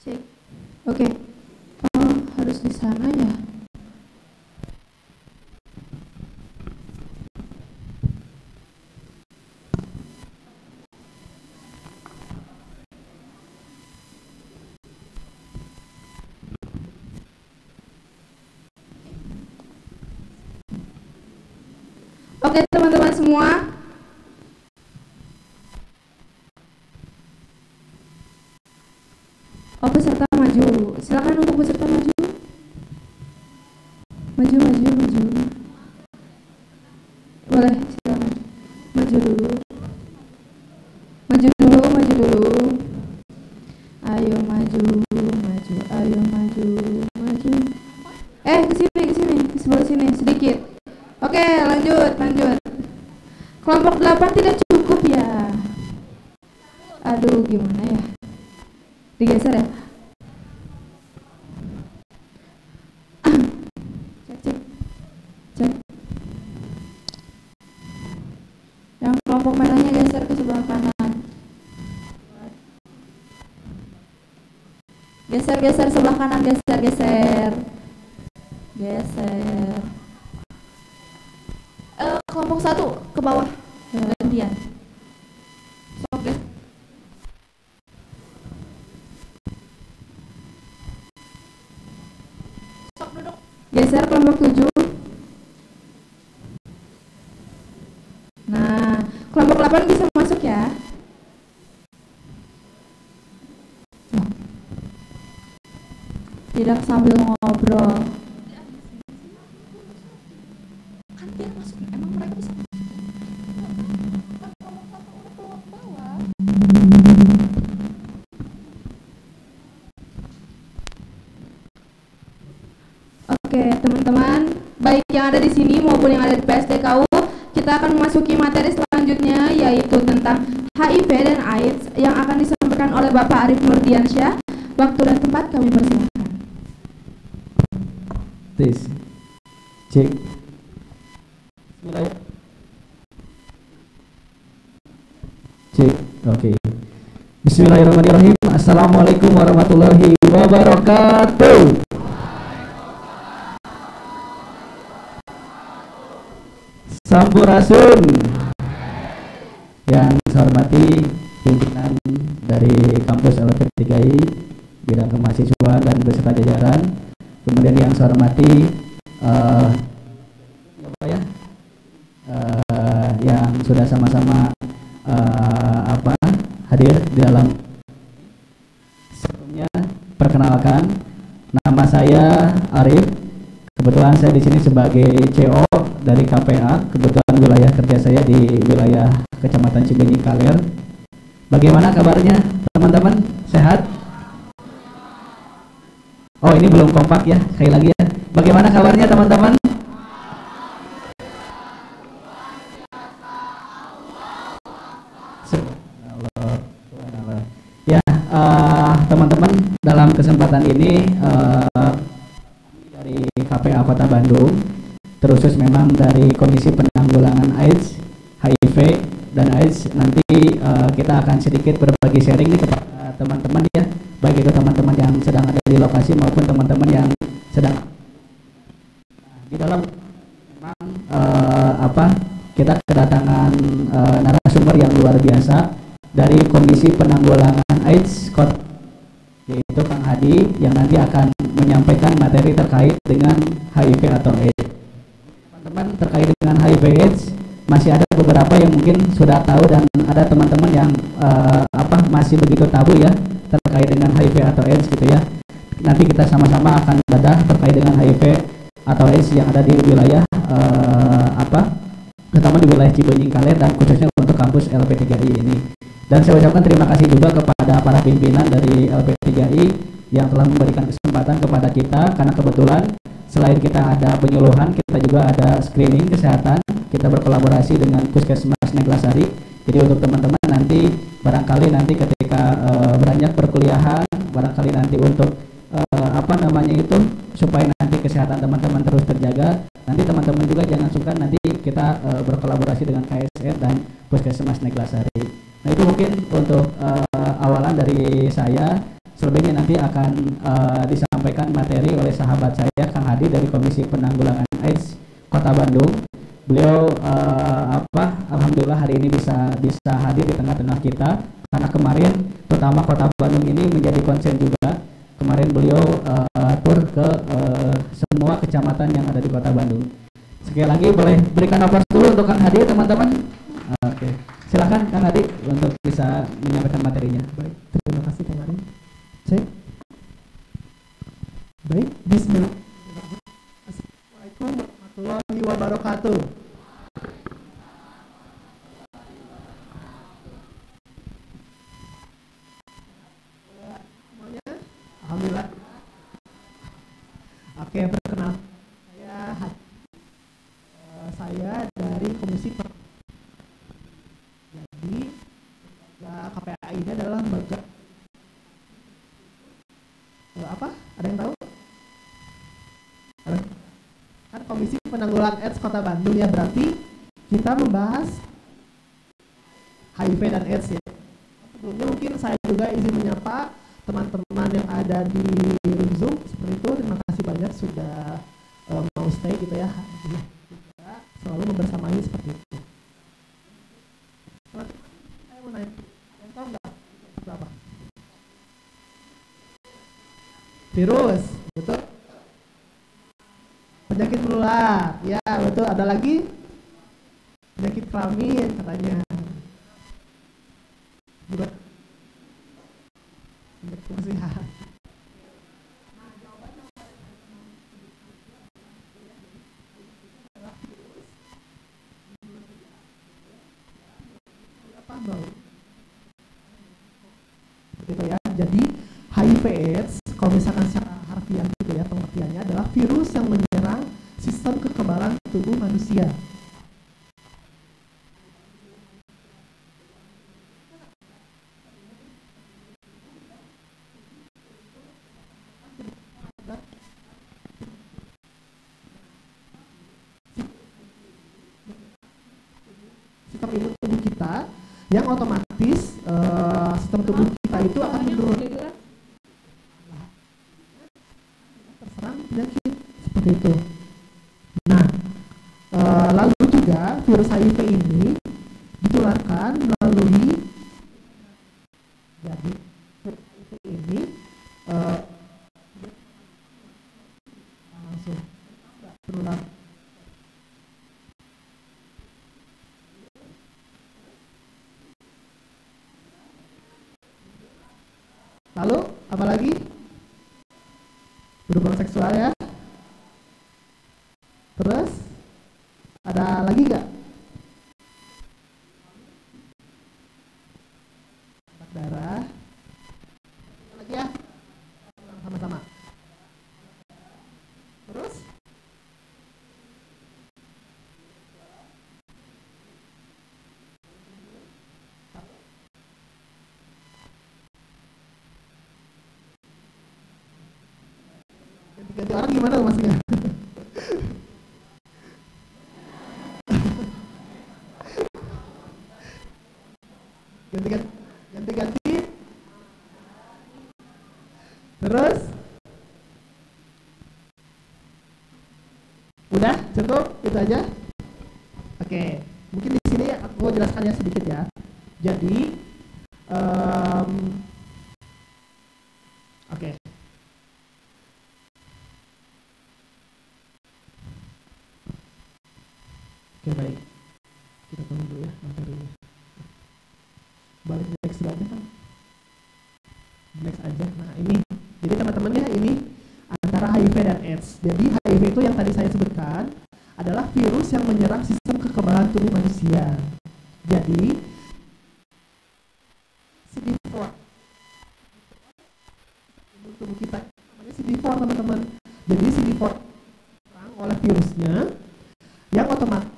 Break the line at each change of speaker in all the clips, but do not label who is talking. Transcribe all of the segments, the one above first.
Cek. Oke. Oh, harus di sana ya. Oke, teman-teman semua. Oh, peserta maju. Silakan untuk peserta maju. Maju. Boleh, silakan. Maju dulu. Ayo maju. Kesini, ke sebelah sini sedikit. Oke, lanjut. Kelompok 8 tidak cukup ya. Aduh, gimana ya? Digeser ya? Cek. Yang kelompok merahnya geser ke sebelah kanan. Geser sebelah kanan, geser. Kelompok 1 ke bawah. Gantian. Sok guys. Sok duduk. Geser kelompok 7. Nah, kelompok 8 bisa masuk ya. Tidak sambil ngobrol. Kan biar masuk. Emang mereka bisa masuk? Oke, teman-teman, baik yang ada di sini maupun yang ada di PSDKU, kita akan memasuki materi selanjutnya, yaitu tentang HIV dan AIDS yang akan disampaikan oleh Bapak Arif Nurdiansyah. Waktu dan tempat kami persilakan.
Tes. Cek. Cek. Oke. Bismillahirrahmanirrahim. Assalamualaikum warahmatullahi wabarakatuh. Sampurasun. Yang saya hormati pimpinan dari kampus LP3I, bidang kemahasiswaan dan beserta jajaran. Kemudian yang saya hormati yang sudah sama-sama hadir di dalam. Sebelumnya perkenalkan, nama saya Arif. Kebetulan saya di sini sebagai CO dari KPA. Kebetulan wilayah kerja saya di wilayah Kecamatan Cibenying Kaler. Bagaimana kabarnya teman-teman? Sehat? Oh, ini belum kompak ya. Sekali lagi ya. Bagaimana kabarnya teman-teman? Ya, teman-teman, dalam kesempatan ini dari KPA Kota Bandung, terkhusus memang dari Komisi Penanggulangan AIDS, HIV dan AIDS, nanti kita akan sedikit berbagi sharing nih kepada teman-teman ya, baik itu teman-teman yang sedang ada di lokasi maupun teman-teman yang sedang di dalam. Memang kita kedatangan narasumber yang luar biasa dari Komisi Penanggulangan AIDS Kota, yaitu Kang Hadi, yang nanti akan menyampaikan materi terkait dengan HIV atau AIDS. Teman-teman, terkait dengan HIV AIDS masih ada beberapa yang mungkin sudah tahu dan ada teman-teman yang masih begitu tabu ya terkait dengan HIV atau AIDS gitu ya. Nanti kita sama-sama akan bedah terkait dengan HIV atau AIDS yang ada di wilayah terutama di wilayah Cibenying Kaler dan khususnya untuk kampus LP3I ini. Dan saya ucapkan terima kasih juga kepada para pimpinan dari LP3I yang telah memberikan kesempatan kepada kita, karena kebetulan selain kita ada penyuluhan, kita juga ada screening kesehatan. Kita berkolaborasi dengan Puskesmas Neglasari. Jadi untuk teman-teman nanti barangkali nanti ketika beranjak perkuliahan, barangkali nanti untuk supaya nanti kesehatan teman-teman terus terjaga. Nanti teman-teman juga jangan sungkan, nanti kita berkolaborasi dengan KSR dan Puskesmas Neglasari. Nah, itu mungkin untuk awalan dari saya. Selebihnya nanti akan disampaikan materi oleh sahabat saya Kang Hadi dari Komisi Penanggulangan AIDS Kota Bandung. Beliau alhamdulillah hari ini bisa hadir di tengah-tengah kita, karena kemarin terutama Kota Bandung ini menjadi konsen juga. Kemarin beliau tur ke semua kecamatan yang ada di Kota Bandung. Sekali lagi boleh berikan aplaus dulu untuk Kang Hadi, teman-teman. Oke, silakan Kang Hadi untuk bisa menyampaikan materinya.
Baik, terima kasih Kang Hadi. Cek. Baik, bismillah. Assalamualaikum warahmatullahi wabarakatuh. Semuanya, alhamdulillah. Oke, perkenalkan saya dari Komisi Jadi KPAI ini adalah lembaga apa? Ada yang tahu? Kan Komisi Penanggulangan AIDS Kota Bandung ya, berarti kita membahas HIV dan AIDS ya. Sebelumnya mungkin saya juga izin menyapa teman-teman yang ada di Zoom seperti itu. Terima kasih banyak sudah mau stay gitu ya. Selalu membersamai seperti itu. Saya mau nanya, yang tahu nggak berapa? Virus, betul. Penyakit menular, ya betul. Ada lagi penyakit kelamin katanya. Juga penyakit kebersihan. Gitu ya. Jadi HIV/AIDS kalau misalkan secara harfiah gitu ya, pengertiannya adalah virus yang menyerang sistem kekebalan tubuh manusia. Sistem imun tubuh kita yang otomatis sistem tubuh kita itu akan menurun, terserang penyakit seperti itu. Nah, lalu juga virus HIV ini ditularkan melalui, jadi virus HIV ini langsung menular. Lalu apalagi berhubungan seksual ya. Terus ada lagi nggak? Darah. Lagi ya. Sama-sama. Terus ganti orang gimana maksudnya? Ganti-ganti. Terus udah cukup itu aja. Oke, mungkin di sini aku jelaskannya sedikit ya. Jadi oke. Oke, baik. Kita tunggu dulu ya materinya. Balik next aja kan. Next aja. Nah, ini. Jadi teman-teman ya, ini antara HIV dan AIDS. Jadi HIV itu yang tadi saya sebutkan adalah virus yang menyerang sistem kekebalan tubuh manusia. Jadi CD4 tubuh kita namanya CD4 teman-teman. Jadi CD4 diserang oleh virusnya yang otomatis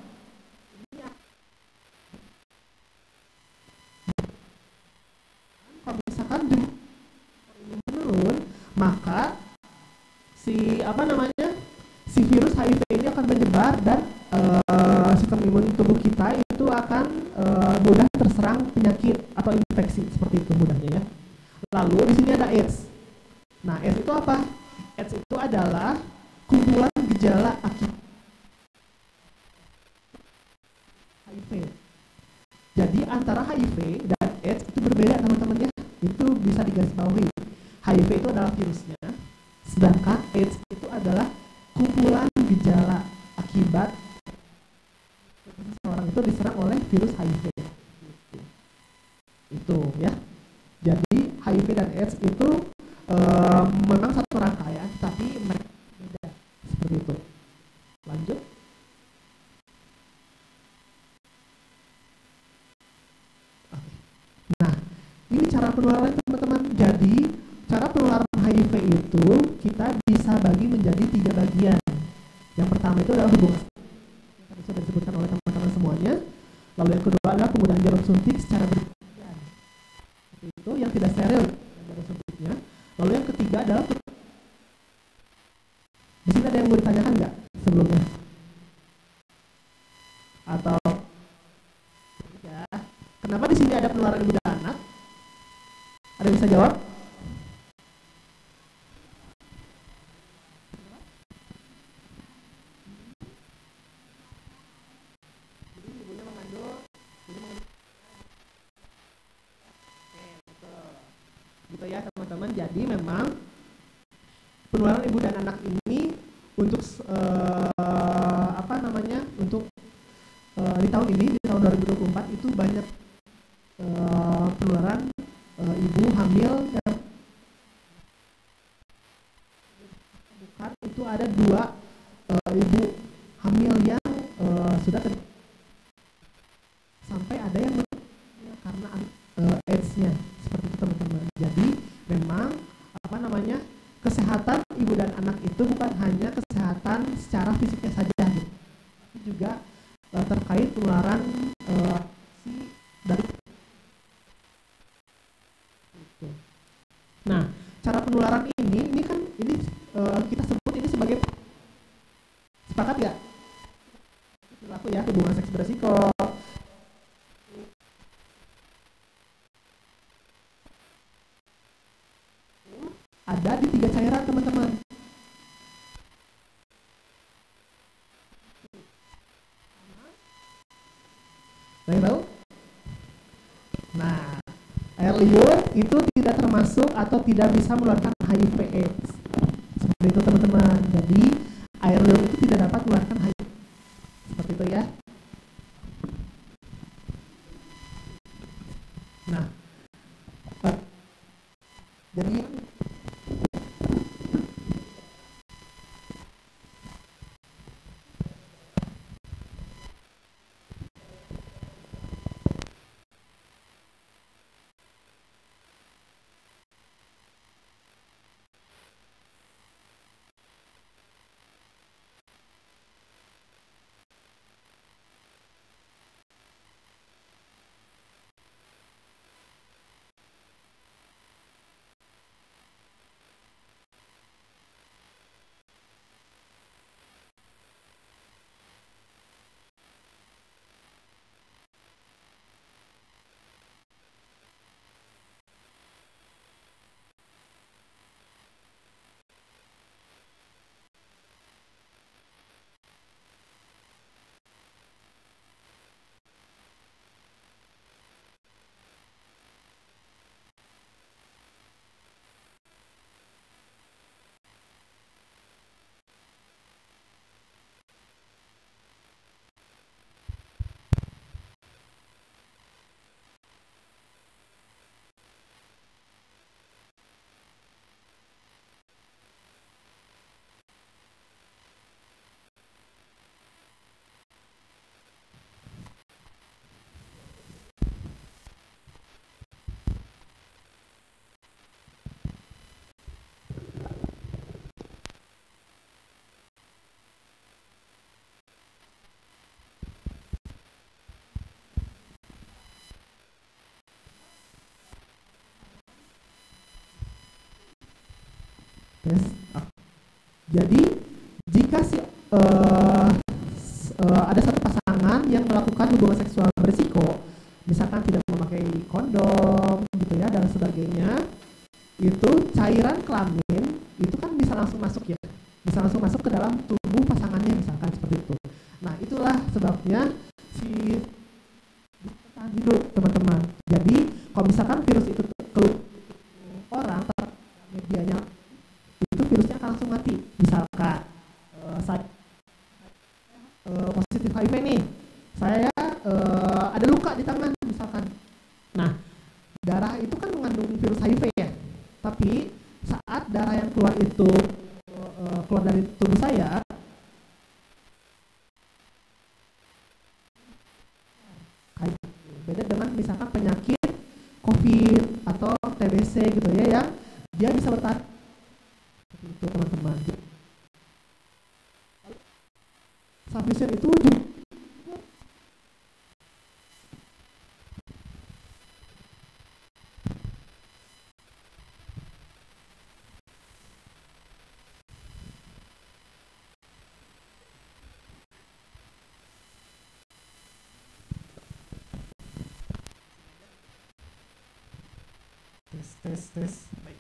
kalau misalkan ini menurun, maka si virus HIV ini akan menyebar dan sistem imun tubuh kita itu akan mudah terserang penyakit atau infeksi seperti itu mudahnya ya. Lalu di sini ada AIDS. Nah, AIDS itu apa? adalah kumpulan gejala akibat HIV. Jadi antara HIV dan AIDS itu berbeda teman-teman ya. Itu bisa digarisbawahi. HIV itu adalah virusnya, sedangkan AIDS itu adalah kumpulan gejala akibat seseorang itu diserang oleh virus HIV. Itu ya. Jadi HIV dan AIDS itu memang satu rangkaian, tapi mereka beda seperti itu. Lanjut. Nah, ini cara penularan teman-teman. Jadi cara penularan HIV itu kita bisa bagi menjadi 3 bagian. Yang pertama itu adalah hubungan yang tadi sudah disebutkan oleh teman-teman semuanya. Lalu yang kedua adalah penggunaan jarum suntik secara bergantian. Itu yang tidak steril jarum suntiknya. Lalu yang ketiga adalah di sini ada yang mau ditanyakan nggak sebelumnya? Atau ya, kenapa di sini ada penularan ibu dan anak? Ada yang bisa jawab? Gitu ya teman-teman. Jadi memang penularan ibu dan anak ini untuk untuk di tahun ini, di tahun 2024 itu banyak penularan ibu hamil dan bukan itu ada 2 ibu hamil yang sudah sampai ada yang karena AIDS-nya seperti itu teman-teman. Jadi memang kesehatan ibu dan anak itu bukan hanya kesehatan secara fisiknya saja gitu, tapi juga terkait penularan dari. Nah, cara penularan ini kan kita sebut ini sebagai, sepakat ya? Perilaku ya, hubungan seks beresiko. Ada di 3 cairan teman-teman. Ada yang tahu? Nah, air liur itu tidak termasuk atau tidak bisa menularkan HIV/AIDS. Seperti itu teman-teman. Jadi air liur itu tidak dapat menularkan HIV. Seperti itu ya. Nah, jadi Yes. Jadi jika ada satu pasangan yang melakukan hubungan seksual berisiko, misalkan tidak memakai kondom gitu ya dan sebagainya, itu cairan kelamin itu kan bisa langsung masuk ya bisa langsung masuk ke dalam tubuh pasangannya misalkan seperti itu. Nah itulah sebabnya si tahan hidup teman-teman. Jadi kalau misalkan virus itu ke orang medianya itu virusnya akan langsung mati. Misalkan saya positif HIV nih, saya ada luka di tangan misalkan. Nah darah itu kan mengandung virus HIV ya, tapi saat darah yang keluar itu keluar dari tubuh saya, beda dengan misalkan penyakit COVID atau TBC gitu ya, yang dia bisa bertahan itu teman-teman. Submission itu tes. Baik.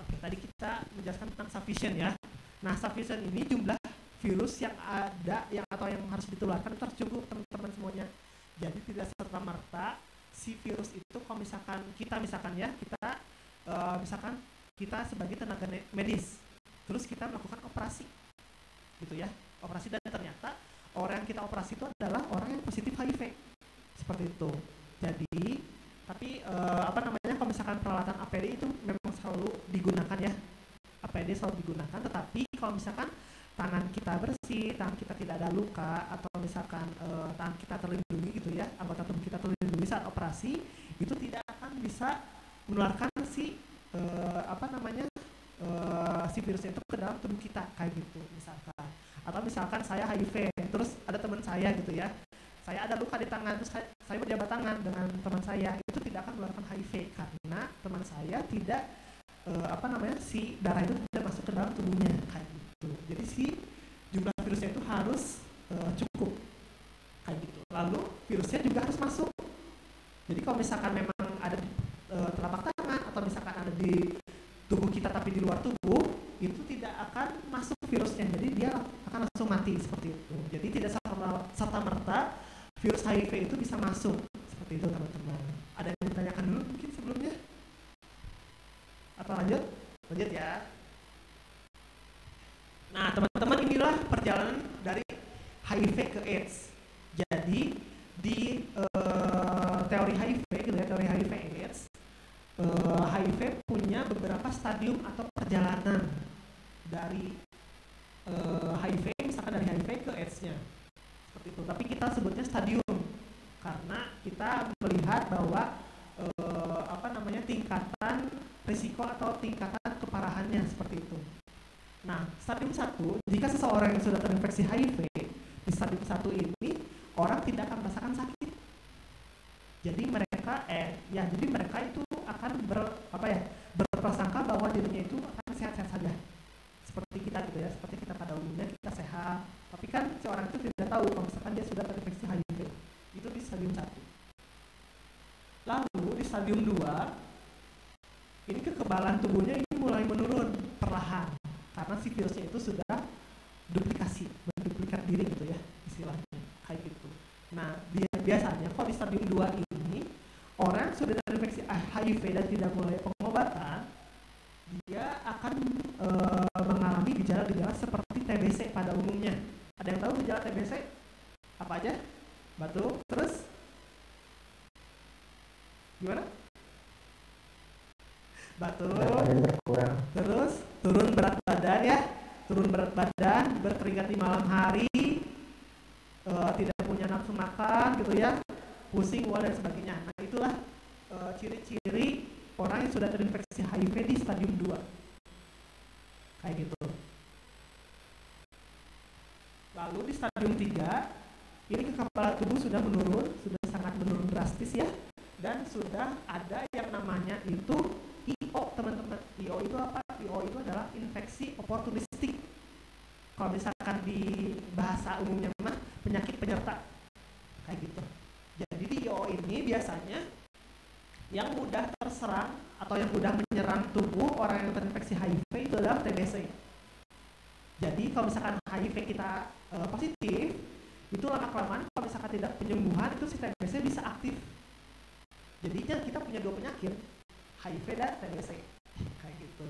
Oke, tadi kita menjelaskan tentang sufficient ya. Nah, sufficient ini jumlah virus yang ada atau yang harus ditularkan itu harus cukup teman-teman semuanya. Jadi tidak serta-merta si virus itu kalau misalkan kita misalkan kita sebagai tenaga medis, terus kita melakukan operasi, gitu ya, operasi dan ternyata orang yang kita operasi itu adalah orang yang positif HIV, seperti itu. Jadi tapi kalau misalkan peralatan APD itu memang selalu digunakan ya, APD selalu digunakan, tetapi kalau misalkan tangan kita bersih, tangan kita tidak ada luka, atau misalkan tangan kita terlindungi gitu ya, anggota tubuh kita terlindungi saat operasi, itu tidak akan bisa menularkan si si virusnya itu ke dalam tubuh kita kayak gitu misalkan. Atau misalkan saya HIV, terus ada teman saya gitu ya, saya ada luka di tangan, terus saya berjabat tangan dengan teman saya, itu tidak akan menularkan HIV karena teman saya tidak si darah itu tidak masuk ke dalam tubuhnya kayak gitu. Jadi si jumlah virusnya itu harus cukup kayak gitu. Lalu virusnya juga harus masuk. Jadi kalau misalkan memang ada di telapak tangan atau misalkan ada di tubuh kita tapi di luar tubuh, itu tidak akan masuk virusnya. Jadi dia akan langsung mati seperti itu. Jadi tidak serta-merta virus HIV itu bisa masuk seperti itu teman-teman. Ada yang ditanyakan dulu mungkin sebelumnya? Atau lanjut ya. Nah teman-teman, inilah perjalanan dari HIV ke AIDS. Jadi di teori HIV gitu ya, teori HIV AIDS, HIV punya beberapa stadium atau perjalanan dari HIV, misalkan dari HIV ke AIDS-nya seperti itu. Tapi kita sebutnya stadium karena kita melihat bahwa tingkatan risiko atau tingkatan keparahannya seperti itu. Nah, stadium 1, jika seseorang yang sudah terinfeksi HIV di stadium 1 ini, orang tidak akan merasakan sakit. Jadi mereka itu akan berprasangka bahwa dirinya itu akan sehat-sehat saja. Seperti kita gitu ya, seperti kita pada umumnya kita sehat. Tapi kan si orang itu tidak tahu kalau misalkan dia sudah terinfeksi HIV. Itu di stadium 1. Lalu di stadium 2, ini kekebalan tubuhnya ini mulai menurun perlahan karena si virusnya itu sudah menduplikat diri gitu ya istilahnya kayak gitu. Nah biasanya kalau di stadium 2 ini orang sudah terinfeksi HIV dan tidak mulai pengobatan, dia akan mengalami gejala-gejala seperti TBC pada umumnya. Ada yang tahu gejala TBC? Apa aja? Batuk, terus gimana? Batuk, terus turun berat badan, berkeringat di malam hari, tidak punya nafsu makan gitu ya, pusing, mual dan sebagainya. Nah itulah ciri-ciri orang yang sudah terinfeksi HIV di stadium 2 kayak gitu. Lalu di stadium 3 ini kekebalan tubuh sudah sangat menurun drastis ya, dan sudah ada yang namanya itu IO teman-teman. IO itu apa? IO itu adalah infeksi oportunistik. Kalau misalkan di bahasa umumnya mah penyakit penyerta kayak gitu. Jadi di IO ini biasanya yang mudah terserang atau yang mudah menyerang tubuh orang yang terinfeksi HIV itu adalah TBC. Jadi kalau misalkan HIV kita positif, itu lama-kelamaan kalau misalkan tidak penyembuhan, itu si TBC bisa aktif. Jadinya kita punya dua penyakit, HIV dan TBC, kayak gitu.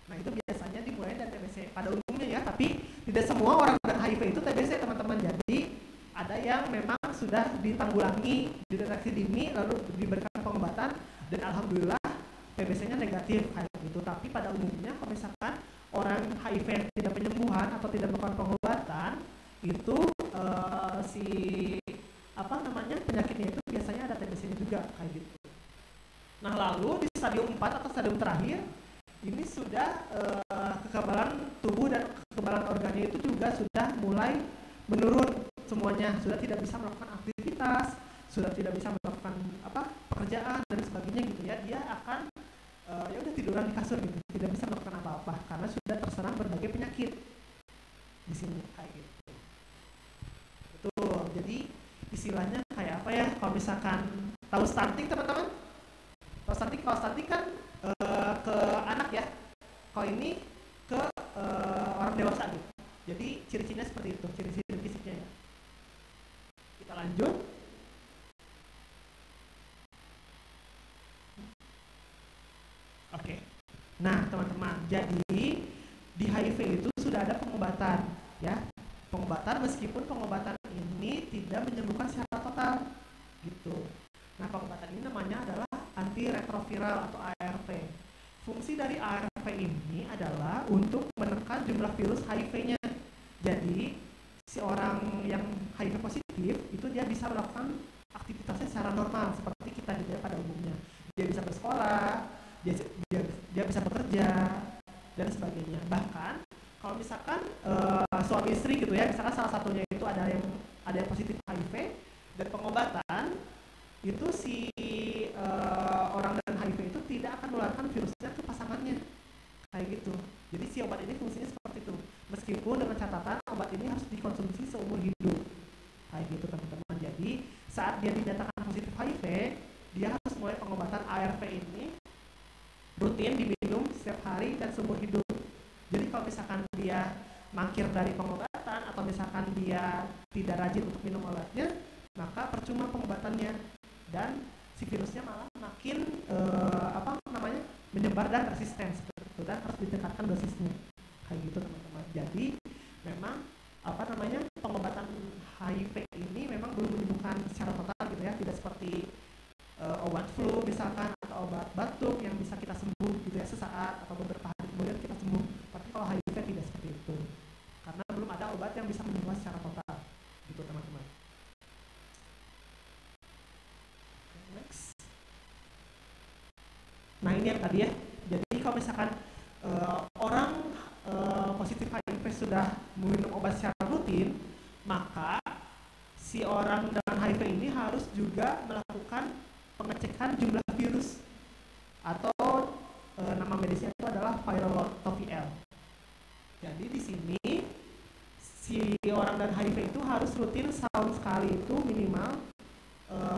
Nah itu biasanya dimulai dari TBC pada umumnya ya, tapi tidak semua orang dengan HIV itu TBC teman-teman. Jadi ada yang memang sudah ditanggulangi, dideteksi dini, lalu diberikan pengobatan, dan alhamdulillah TBC-nya negatif kayak gitu. Tapi pada umumnya kalau misalkan orang HIV yang tidak penyembuhan atau tidak melakukan pengobatan, itu penyakitnya itu biasanya ada TBC-nya juga kayak gitu. Nah lalu di stadium 4 atau stadium terakhir, ini sudah kekebalan tubuh dan kekebalan organnya itu juga sudah mulai menurun semuanya, sudah tidak bisa melakukan aktivitas, sudah tidak bisa melakukan pekerjaan dan sebagainya gitu ya. Dia akan ya udah tiduran di kasur gitu, tidak bisa melakukan apa-apa karena sudah terserang berbagai penyakit di sini kayak gitu. Betul. Jadi istilahnya kayak apa ya? Kalau misalkan tahu stunting teman-teman, tahu stunting, kalau stunting kan ke anak ya, kalau ini ke orang dewasa gitu. Jadi ciri-cirinya seperti itu, ciri-ciri fisiknya ya. Kita lanjut. Oke. Nah, teman-teman, jadi di HIV itu sudah ada pengobatan, ya. Pengobatan meskipun pengobatan ini tidak menyembuhkan secara total, gitu. Nah, pengobatan ini namanya adalah antiretroviral atau ARV. Fungsi dari ARV ini adalah untuk menekan jumlah virus HIV-nya. Jadi, si orang yang HIV positif itu dia bisa melakukan aktivitasnya secara normal seperti kita gitu ya pada umumnya. Dia bisa bersekolah, dia bisa bekerja dan sebagainya. Bahkan kalau misalkan suami istri gitu ya, misalkan salah satunya itu ada yang positif HIV dan pengobatan, itu si orang dengan HIV itu tidak akan menularkan virusnya ke pasangannya kayak gitu. Jadi si obat ini fungsinya seperti itu, meskipun dengan catatan obat ini harus dikonsumsi seumur hidup kayak gitu teman-teman. Jadi saat dia dinyatakan positif HIV, dia harus mulai pengobatan ARV ini rutin diminum setiap hari dan seumur hidup. Jadi kalau misalkan dia mangkir dari pengobatan atau misalkan dia tidak rajin untuk minum obatnya, maka percuma pengobatannya dan si virusnya malah makin menyebar dan resisten seperti itu, dan harus ditingkatkan dosisnya kayak gitu teman-teman. Jadi memang pengobatan HIV ini memang belum menyembuhkan secara total gitu ya, tidak seperti obat flu misalkan atau obat batuk yang bisa kita sembuh gitu ya sesaat atau beberapa hari kemudian kita sembuh. Tapi kalau HIV tidak seperti itu karena belum ada obat yang bisa menyembuhkan secara total gitu teman-teman. Next. Nah ini yang tadi ya. Jadi kalau misalkan orang positif HIV sudah minum obat secara rutin, maka si orang dengan HIV ini harus juga melakukan pengecekan jumlah virus atau nama medisnya itu adalah viral load atau VL. Jadi di sini si orang dan HIV itu harus rutin setahun sekali itu minimal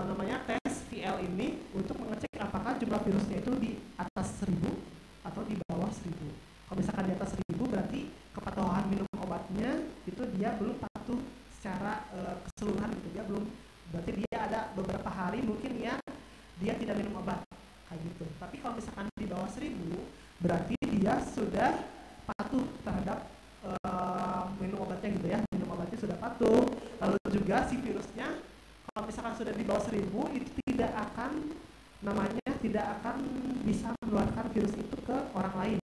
namanya tes VL ini untuk mengecek apakah jumlah virusnya itu di atas 1000 atau di bawah 1000. Kalau misalkan di atas 1000 berarti kepatuhan minum obatnya itu dia belum patuh secara keseluruhan gitu, dia belum, berarti dia ada beberapa hari mungkin ya dia tidak minum obat kayak gitu. Tapi kalau misalkan di bawah 1000 berarti dia sudah patuh terhadap minum obatnya gitu ya, minum obatnya sudah patuh. Lalu juga si virusnya kalau misalkan sudah di bawah 1000 itu tidak akan bisa menularkan virus itu ke orang lain.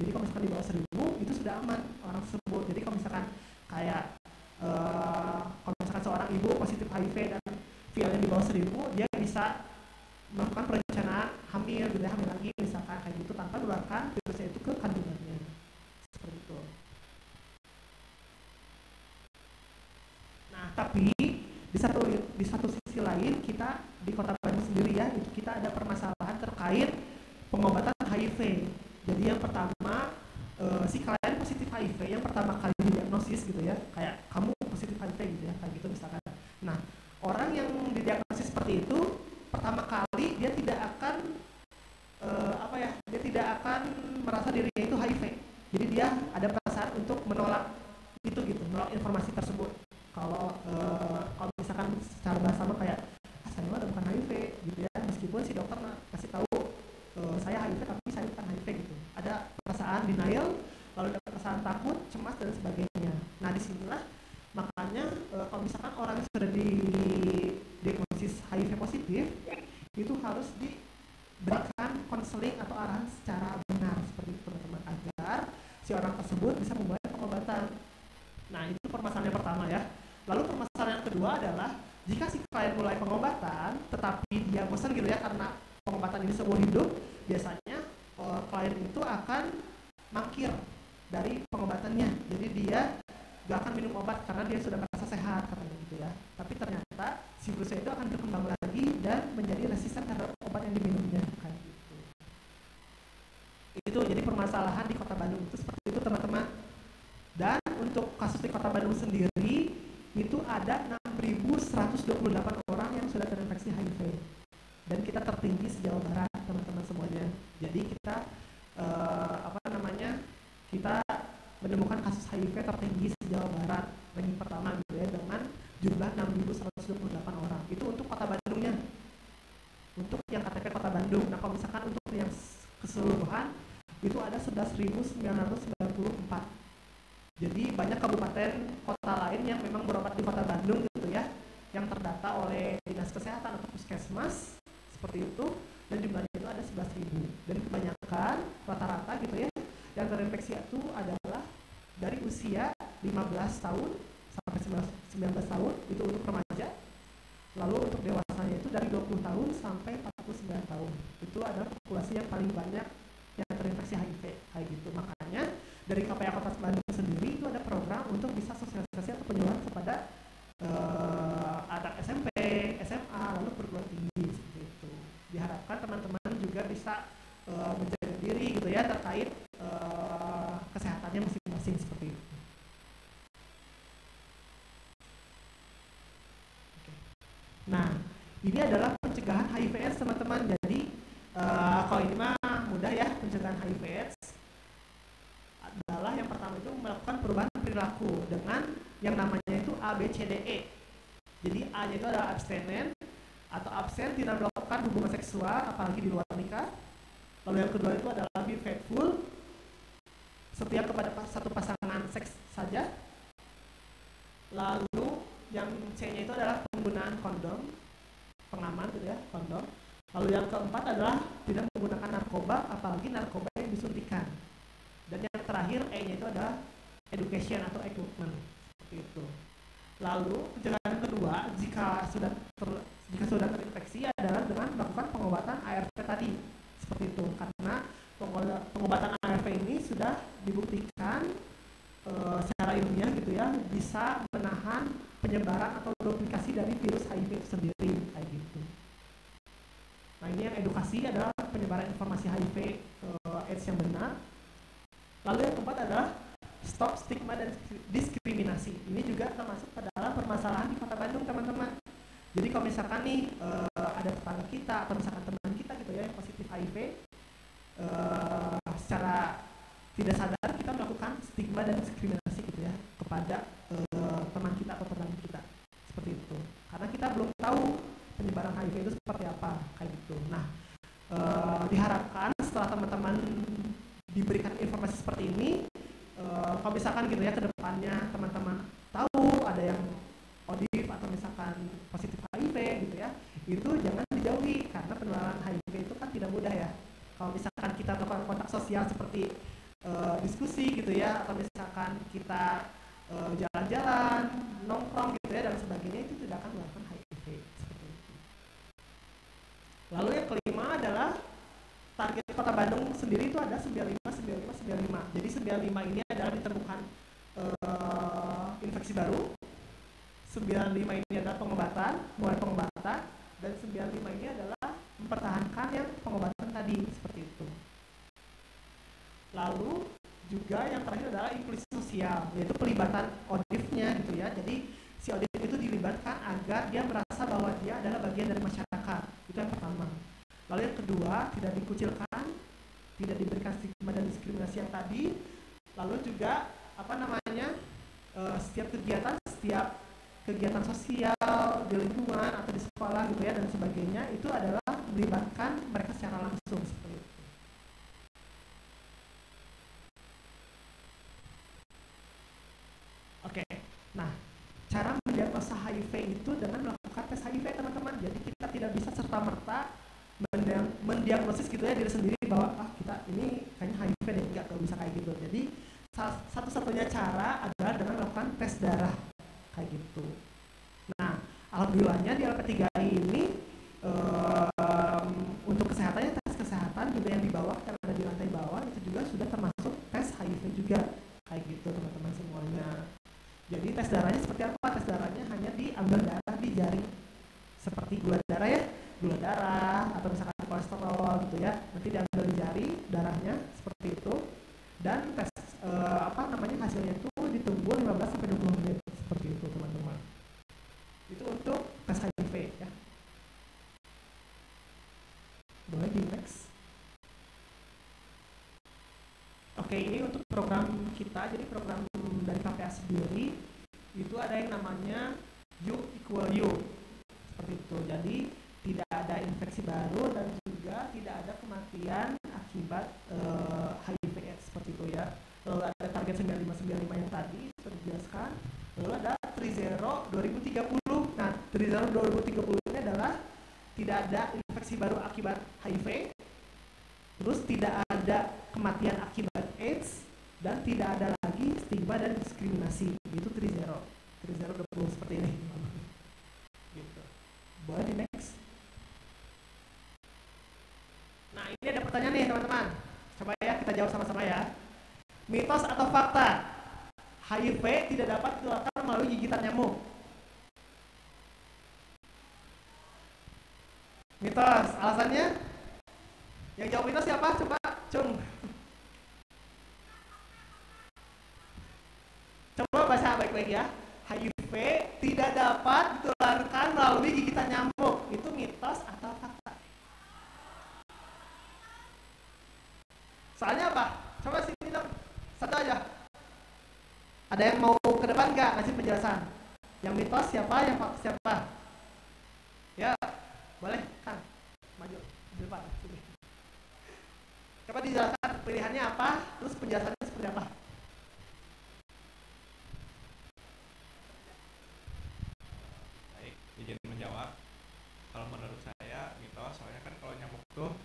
Jadi kalau misalkan di bawah 1000 itu sudah aman orang tersebut. Jadi kalau misalkan kayak kalau misalkan seorang ibu positif HIV dan VL-nya di bawah 1000, dia bisa melakukan perencanaan hamil gitu ya, hamil lagi misalkan kayak gitu tanpa menularkan virusnya itu ke kandungannya seperti itu. Nah tapi di satu sisi lain kita di Kota Bandung sendiri ya, itu kita ada permasalahan terkait pengobatan HIV. Jadi yang pertama si klien positif HIV yang pertama kali didiagnosis gitu ya, kayak kamu positif HIV gitu ya, kayak gitu misalkan. Nah orang yang didiagnosis seperti itu pertama kali dia tidak akan dia tidak akan merasa dirinya itu HIV. Jadi dia ada perasaan untuk menolak dan sebagainya. Nah disinilah makanya kalau misalkan orang yang sudah diagnosis HIV positif itu harus diberikan konseling atau arahan secara benar seperti itu teman-teman, agar si orang tersebut bisa memulai pengobatan. Nah itu permasalahan yang pertama ya. Lalu permasalahan yang kedua adalah jika si klien mulai pengobatan tetapi dia bosan gitu ya karena pengobatan ini seumur hidup, biasanya klien itu akan mangkir dari pengobatannya. Jadi dia gak akan minum obat karena dia sudah merasa sehat katanya gitu ya. Tapi ternyata siklusnya itu akan berkembang lagi dan menjadi resisten terhadap obat yang diminumnya kayak gitu. Itu jadi permasalahan di Kota Bandung itu seperti itu teman-teman. Dan untuk kasus di Kota Bandung sendiri itu ada 6.128 orang yang sudah terinfeksi HIV. Dan kita tertinggi se-Jawa Barat teman-teman semuanya. Jadi kita kita menemukan kasus HIV tertinggi se-Jawa Barat, ranking pertama gitu ya, dengan jumlah 6.128 orang. Itu untuk Kota Bandungnya, untuk yang KTP Kota Bandung. Nah kalau misalkan untuk yang keseluruhan itu ada 11.994. Jadi banyak kabupaten kota lain yang memang berobat di Kota Bandung gitu ya, yang terdata oleh Dinas Kesehatan atau Puskesmas seperti itu, dan jumlahnya itu ada 11.000. Dan kebanyakan rata-rata gitu ya yang terinfeksi itu adalah dari usia 15 tahun sampai 19 tahun, itu untuk remaja. Lalu untuk dewasanya itu dari 20 tahun sampai 49 tahun. Itu adalah populasi yang paling banyak yang terinfeksi HIV kayak gitu. Makanya dari KPA Kota Bandung sendiri itu ada program untuk bisa sosialisasi atau penyuluhan kepada anak SMP, SMA, lalu perguruan tinggi seperti itu. Diharapkan teman-teman juga bisa menjaga diri gitu ya terkait kesehatannya masing-masing seperti itu. Nah, ini adalah pencegahan HIV/AIDS teman-teman. Jadi kalau ini mah mudah ya, pencegahan HIV/AIDS adalah yang pertama itu melakukan perubahan perilaku dengan yang namanya itu ABCDE. Jadi A-nya itu adalah abstenen atau absen, tidak melakukan hubungan seksual apalagi di luar nikah. Lalu yang kedua itu adalah be faithful, setia kepada satu pasangan seks saja. Lalu yang C-nya itu adalah penggunaan kondom, pengaman gitu ya, kondom. Lalu yang keempat adalah tidak menggunakan narkoba, apalagi narkoba yang disuntikan. Dan yang terakhir E-nya itu adalah education atau equipment seperti itu. Lalu pencegahan kedua jika sudah terinfeksi adalah dengan melakukan pengobatan ARV tadi seperti itu, karena pengobatan ARV ini sudah dibuktikan secara ilmiah gitu ya, bisa menahan penyebaran atau duplikasi dari virus HIV itu sendiri kayak gitu. Nah ini yang edukasi adalah penyebaran informasi HIV AIDS yang benar. Lalu yang keempat adalah stop stigma dan diskriminasi. Ini juga termasuk ke dalam permasalahan di Kota Bandung teman-teman. Jadi kalau misalkan nih ada tetangga kita atau misalkan teman kita gitu ya yang positif HIV, secara tidak sadar kita melakukan stigma dan diskriminasi gitu ya kepada teman kita atau tetangga kita seperti itu, karena kita belum tahu penyebaran HIV itu seperti apa kayak gitu. Nah diharapkan setelah teman-teman diberikan informasi seperti ini, kalau misalkan gitu ya ke depannya teman-teman tahu ada yang ODIF atau misalkan positif HIV gitu ya, itu jangan dijauhi karena penularan HIV itu kan tidak mudah ya. Kalau misalkan kita melakukan kontak sosial seperti diskusi gitu ya, atau misalkan kita jalan-jalan, nongkrong gitu ya dan sebagainya, itu tidak akan melakukan HIV seperti itu. Lalu yang kelima adalah target Kota Bandung sendiri itu ada 95. Jadi 95 ini adalah ditemukan infeksi baru, 95 ini adalah mulai pengobatan, dan 95 ini adalah mempertahankan yang pengobatan tadi seperti itu. Lalu juga yang terakhir adalah inklusi sosial, yaitu pelibatan ODIF-nya gitu ya. Jadi si ODIF itu dilibatkan agar dia merasa bahwa dia adalah bagian dari masyarakat. Itu yang pertama. Lalu yang kedua, tidak dikucilkan, tidak diberikan stigma dan diskriminasi yang tadi. Lalu juga setiap kegiatan sosial di lingkungan atau di sekolah gitu ya dan sebagainya, itu adalah melibatkan mereka secara langsung seperti itu. Nah, cara mendiagnosa HIV itu dengan melakukan tes HIV teman-teman. Jadi kita tidak bisa serta-merta mendiagnosis gitu ya diri sendiri bahwa kita ini kayaknya HIV deh, nggak bisa kayak gitu. Jadi satu-satunya cara adalah dengan melakukan tes darah kayak gitu. Nah, alhamdulillahnya di LP3 ini untuk kesehatannya, tes kesehatan juga yang di bawah, yang ada di lantai bawah itu juga sudah termasuk tes HIV juga kayak gitu teman-teman semuanya. Jadi tes darahnya seperti apa? Tes darahnya hanya diambil darah di jari seperti gula darah ya, gula darah atau misalkan kolesterol gitu ya, nanti diambil di jari darahnya seperti itu, dan tes hasilnya itu ditunggu 15-20 menit seperti itu teman-teman. Itu untuk tes HIV ya. Boleh di next. Oke, ini untuk program kita, jadi program dari KPA sendiri itu ada yang namanya U equal U seperti itu. Jadi tidak ada infeksi baru dan juga tidak ada kematian akibat HIV/AIDS seperti itu ya. Lalu ada target 9595 yang tadi sudah dijelaskan. Lalu ada Trizero 2030. Nah, Trizero 2030 ini adalah tidak ada infeksi baru akibat HIV, terus tidak ada kematian akibat AIDS, dan tidak ada lagi stigma dan diskriminasi. Itu Trizero 20 seperti ini. Gitu. Boleh di next. Nah, ini ada pertanyaan nih teman-teman. Coba ya kita jawab sama-sama ya. Mitos atau fakta? HIV tidak dapat ditularkan melalui gigitan nyamuk. Mitos. Alasannya? Yang jawab mitos siapa? Coba, Cung. Coba baca baik-baik ya. HIV tidak dapat ditularkan melalui gigitan nyamuk. Itu mitos atau fakta? Soalnya apa? Coba sini dong. Satu aja. Ada yang mau ke depan nggak ngasih penjelasan? Yang mitos siapa? Yang fakta siapa? Ya, boleh Kang. Maju di depan. Sini. Coba dijelaskan pilihannya apa, terus penjelasannya seperti apa?
Baik, izin menjawab. Kalau menurut saya mitos, soalnya kan kalau nyamuk tuh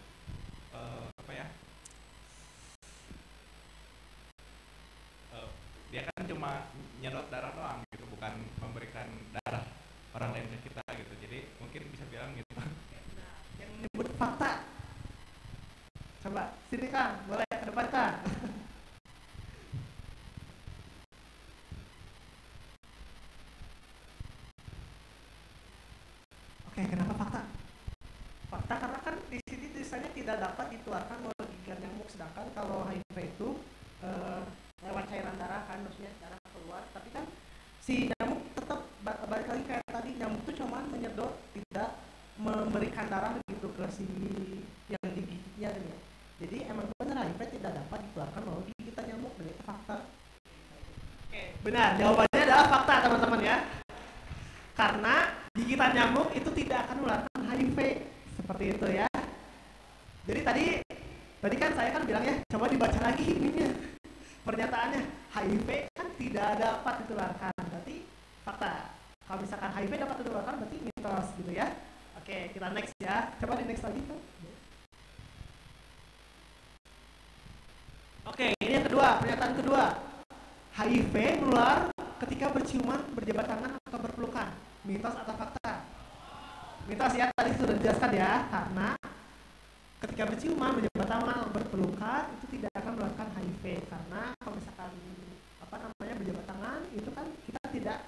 dia kan cuma nyedot darah doang gitu, bukan memberikan darah orang lain ke kita gitu. Jadi mungkin bisa bilang gitu.
Nah, yang menyebut fakta. Coba sini Kang, boleh ke depan Kang. Oke, kenapa fakta? Fakta karena kan di sini tulisannya tidak dapat ditularkan melalui gigitan nyamuk, sedangkan kalau HIV itu lewat cairan darah kan, maksudnya darah keluar, tapi kan si nyamuk tetap balik lagi kayak tadi, nyamuk itu cuma menyedot, tidak memberikan darah gitu ke si yang digigitnya gitu ya. Jadi emang benar HIV tidak dapat ditularkan melalui gigitan nyamuk, dan itu fakta. Oke, benar, jawabannya adalah fakta teman-teman ya. Karena gigitan nyamuk itu tidak akan menularkan HIV seperti itu ya. Jadi tadi kan saya kan bilang ya, coba dibaca lagi ininya. Pernyataannya HIV kan tidak dapat ditularkan, berarti fakta. Kalau misalkan HIV dapat ditularkan berarti mitos gitu ya. Oke, kita next ya. Coba di next lagi tuh. Oke, ini yang kedua, pernyataan kedua. HIV menular ketika berciuman, berjabat tangan atau berpelukan. Mitos atau fakta? Mitos ya, tadi sudah dijelaskan ya, karena ketika berciuman, berjabat tangan atau berpelukan itu tidak akan menularkan HIV, karena kalau misalkan berjabat tangan itu kan kita tidak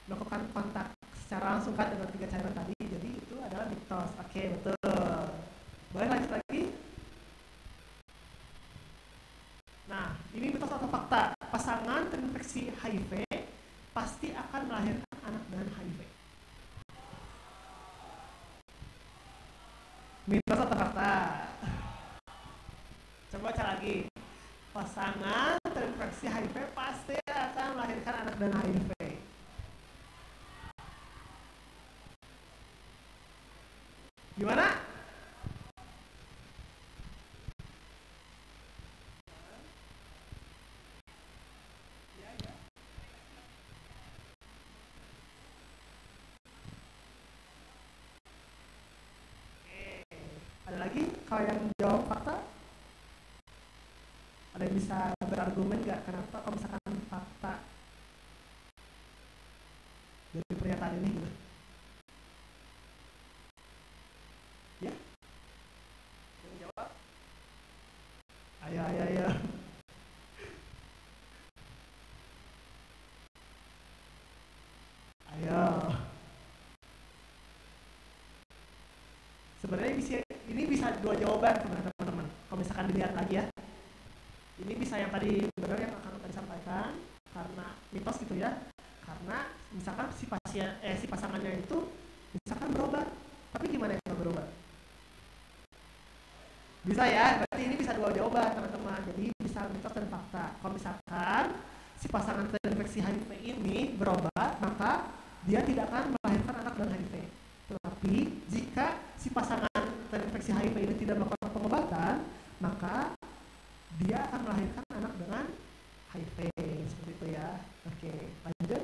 melakukan kontak secara langsung kan dengan 3 cairan tadi, jadi itu adalah mitos. Oke, betul. Boleh lanjut lagi? Nah, ini mitos atau fakta? Pasangan terinfeksi HIV pasti akan melahirkan anak dengan HIV. Mitos atau fakta? Coba baca lagi. Pasangan terinfeksi HIV pasti akan melahirkan anak dengan HIV. Gimana? Kalau yang jawab fakta, ada yang bisa berargumen nggak kenapa kalau misalkan fakta dari pernyataan ini gitu? Ya? Yang jawab? Ayo. Ayo. Sebenarnya ini bisa dua jawaban teman-teman. Kalau misalkan dilihat lagi ya, ini bisa yang tadi benar yang akan tadi sampaikan karena mitos gitu ya. Karena misalkan si pasangannya itu misalkan berobat, tapi gimana yang berobat? Bisa ya, berarti ini bisa dua jawaban teman-teman. Jadi bisa mitos dan fakta. Kalau misalkan si pasangan terinfeksi HIV ini berobat, maka dia tidak akan melahirkan anak dengan HIV. Tetapi jika si pasangan terinfeksi HIV ini tidak melakukan pengobatan, maka dia akan melahirkan anak dengan HIV. Seperti itu ya. Oke, lanjut.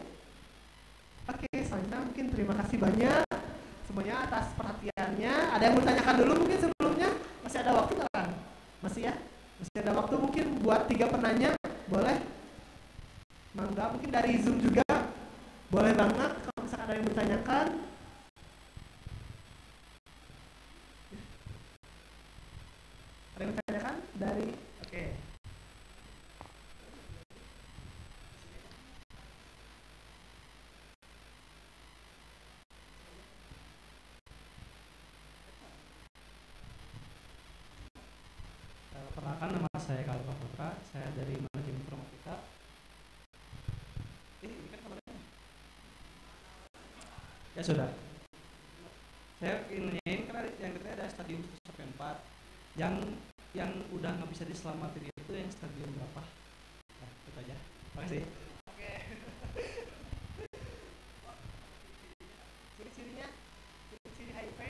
Oke, selanjutnya mungkin terima kasih banyak semuanya atas perhatiannya. Ada yang mau tanyakan dulu mungkin sebelumnya? Masih ada waktu kan? Masih ya? Masih ada waktu mungkin buat 3 penanya, boleh? Mangga, mungkin dari Zoom juga boleh banget kalau misalkan ada yang bertanyakan. Ada yang bertanyakan dari oke.
Perkenalkan, nama saya Kalpa Putra, saya dari Manajemen Informatika. Ini kan kamarnya? Ya sudah. Saya ingin karena yang kita ada stadium 1-4. Yang udah nggak bisa diselamatin itu yang stadium berapa? Nah, itu aja. Terima kasih.
Oke. Ciri-cirinya, ciri HIV.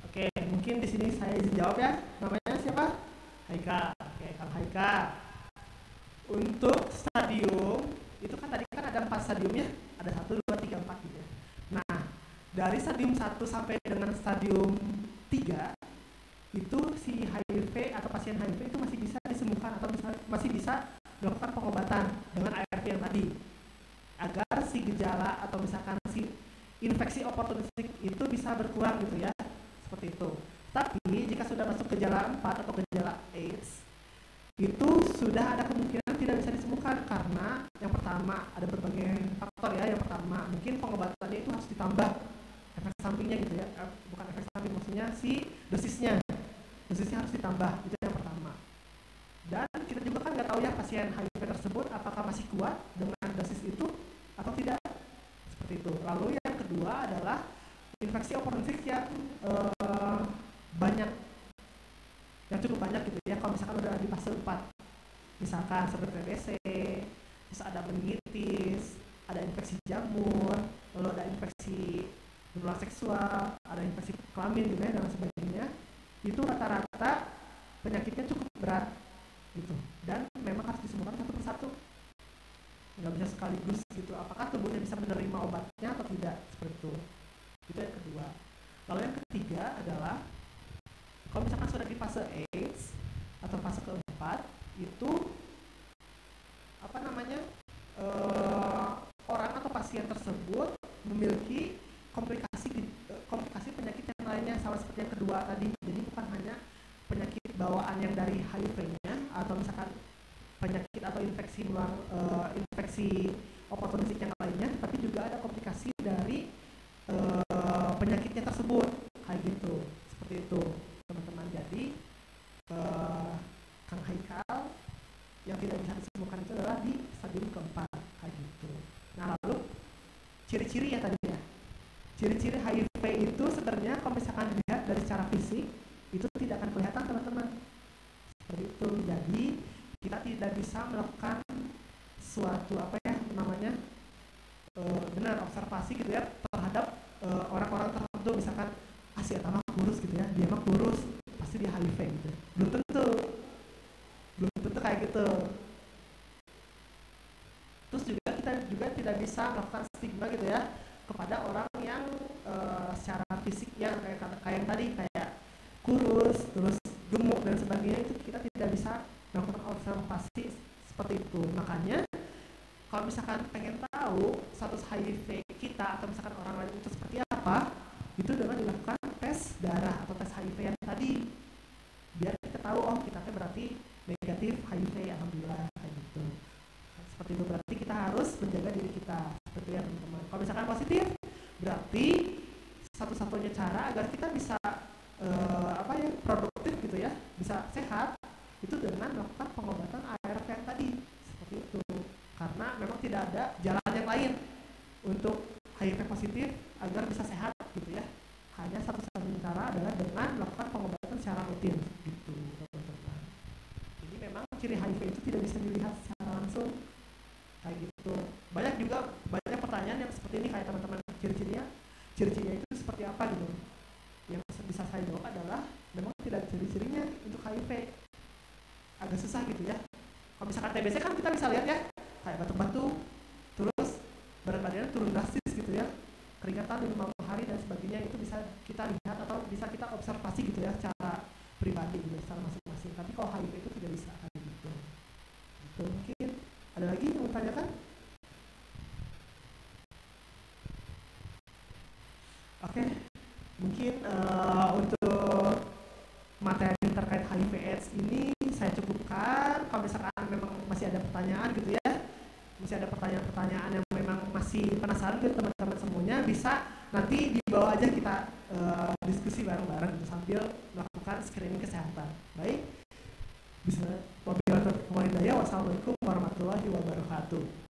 Oke, mungkin di sini saya izin jawab ya. Namanya siapa? Haika. Oke, Kang Haika. Untuk stadium itu kan tadi kan ada 4 stadiumnya, ada 1, 2, 3, 4 gitu ya. Nah, dari stadium 1 sampai dengan stadium 3 itu si HIV atau pasien HIV itu masih bisa disembuhkan atau masih bisa melakukan pengobatan dengan ARV yang tadi agar si gejala atau misalkan si infeksi oportunistik itu bisa berkurang gitu ya, seperti itu. Tapi jika sudah masuk gejala 4 atau gejala AIDS itu sudah ada kemungkinan tidak bisa disembuhkan karena yang pertama ada berbagai faktor ya. Yang pertama mungkin pengobatannya itu harus ditambah efek sampingnya gitu ya, bukan efek samping, maksudnya si dosisnya harus ditambah, itu yang pertama. Dan kita juga kan nggak tahu ya pasien HIV tersebut apakah masih kuat dengan dosis itu atau tidak, seperti itu. Lalu yang kedua adalah infeksi oportunistik yang banyak, yang cukup banyak gitu ya. Kalau misalkan udah di fase 4, misalkan seperti TBC, terus ada meningitis, ada infeksi jamur, lalu ada infeksi menular seksual, ada infeksi kelamin juga ya, dan sebagainya. Itu rata-rata penyakitnya cukup berat gitu, dan memang harus disembuhkan satu persatu, nggak bisa sekaligus gitu. Apakah tubuhnya bisa menerima obatnya atau tidak, seperti itu. Itu yang kedua. Lalu yang ketiga adalah kalau misalkan sudah di fase AIDS atau fase keempat, itu apa namanya, orang atau pasien tersebut memiliki komplikasi penyakit yang lainnya sama seperti yang kedua tadi. Jadi bukan hanya penyakit bawaan yang dari HIV-nya atau misalkan penyakit atau infeksi oportunistik yang lainnya, tapi juga ada komplikasi dari penyakitnya tersebut, kayak gitu, seperti itu teman-teman. Jadi Kang Haikal yang tidak bisa disembuhkan itu adalah di stadium keempat, kayak gitu. Nah, lalu ciri-ciri ya tadi ya, ciri-ciri HIV itu sebenarnya kalau misalkan dilihat dari secara fisik itu tidak akan kelihatan teman-teman, seperti itu. Jadi kita tidak bisa melakukan suatu apa ya namanya benar observasi gitu ya terhadap orang-orang tertentu. Misalkan si eta mah kurus gitu ya, dia mah kurus pasti dia HIV gitu, belum tentu kayak gitu. Terus juga kita juga tidak bisa melakukan stigma gitu ya kepada orang yang secara fisik yang kayak yang tadi, kayak kurus, terus gemuk dan sebagainya, itu kita tidak bisa melakukan observasi seperti itu. Makanya kalau misalkan pengen tahu status HIV kita atau misalkan orang lain itu seperti apa, itu dengan dilakukan tes darah atau tes HIV yang tadi, biar kita tahu oh kita berarti negatif HIV, alhamdulillah kayak gitu. Seperti itu, berarti kita harus menjaga diri kita seperti ya teman-teman. Kalau misalkan positif, berarti satu-satunya cara agar kita bisa produktif gitu ya, bisa sehat, itu dengan melakukan pengobatan ARV yang tadi seperti itu. Karena memang tidak ada jalan yang lain untuk HIV positif agar bisa sehat gitu ya. Hanya satu-satunya cara adalah dengan melakukan pengobatan secara rutin gitu teman-teman. Jadi memang ciri HIV itu tidak bisa dilihat secara langsung kayak gitu. Banyak pertanyaan yang seperti ini kayak teman-teman, ciri-cirinya itu seperti apa gitu. Yang bisa saya jawab adalah memang tidak ciri-cirinya untuk HIV. Agak susah gitu ya. Kalau misalkan TBC kan kita bisa lihat ya, kayak batuk-batuk, terus berat badannya turun drastis gitu ya, keringatan 5 hari dan sebagainya, itu bisa kita lihat atau bisa kita observasi gitu ya secara pribadi gitu, secara masing-masing. Tapi kalau HIV itu tidak bisa kayak gitu. Gitu. Mungkin ada lagi yang mau tanyakan? Oke, mungkin untuk materi terkait HIV/AIDS ini saya cukupkan. Kalau misalkan memang masih ada pertanyaan gitu ya, masih ada pertanyaan-pertanyaan yang memang masih penasaran gitu teman-teman semuanya, bisa nanti di bawah aja kita diskusi bareng-bareng gitu, sambil melakukan screening kesehatan. Baik, bisa. Wassalamualaikum warahmatullahi wabarakatuh.